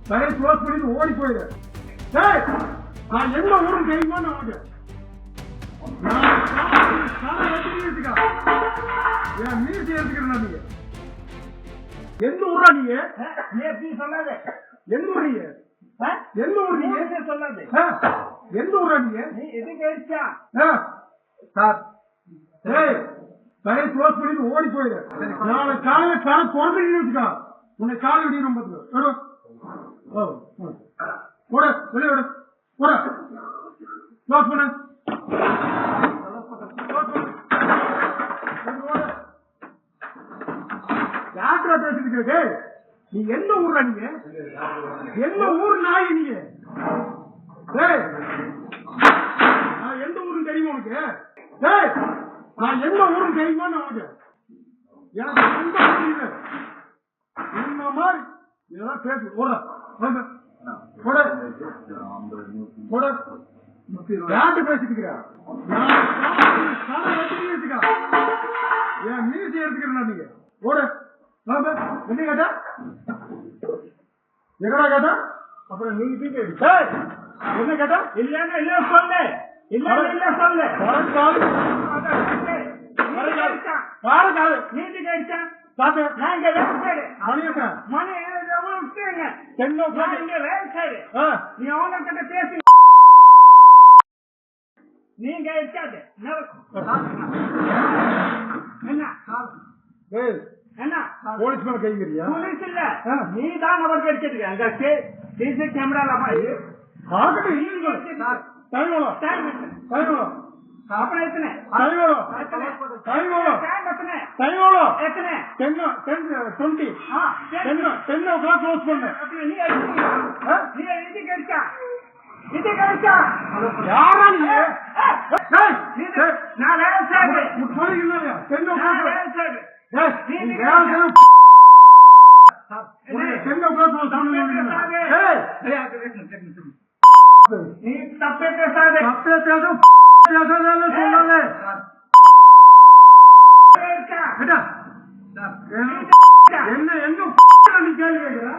கடையை க்ளோஸ் பண்ணிட்டு ஓடி போயிடு. டேய், நான் எந்த ஊரும் தெரியுமா உனக்கு? என் மீசி எடுத்துக்கிறேன். நீங்க எந்த ஊரா? நீங்க எப்படி சொல்லாத. எந்த ஊர்? நீங்க எந்த ஊர்? நீங்க சொல்லாது. எந்த ஊரா? நீங்க நீ எதுக்கு அடிச்சா? சார், டேய், கடையை க்ளோஸ் பண்ணிட்டு ஓடி போயிடு. நாளை காலையில கடை திறந்துட்டு வச்சுக்கா. உன்னை காலை விடியும் பார்த்துக்கோ. போட வெளியே விடு. போட க்ளோஸ் பண்ணு. யாத்திரா பேசிட்டு இருக்க? நீ எந்த ஊர்ல? நீங்க எந்த ஊர் நாய்? நீங்க நான் எந்த ஊருன்னு தெரியுமா உனக்கு? நான் எந்த ஊருன்னு தெரியுமா உனக்கு? எனக்கு எந்த ஊர் இல்லை. இந்த மாதிரி இதெல்லாம் பேசு. போட யார்கிட்ட பேசிட்டு இருக்கிற? என் மீசி எடுத்துக்கிறேன். நீங்க ஓட என்ன கேட்டா? எங்கடா கேட்டா? அப்புறம் நீங்க என்ன கேட்டா? இல்லன்னா இல்ல சொல்லு. இல்ல சொல்லு. நீதி கேட்டா பாத்து நாங்க மணி நீ அவன கிட்ட பேசி நீங்க இருக்காது. என்ன போலீஸ் மேல கைங்கிறியா? போலீஸ் இல்ல, நீ தான் அவருக்கு எடுத்துருக்க. அங்க சிசி கேமரால நீ தப்பே பேசாத. என்ன எங்க நீ கேள்வி கேட்கிற?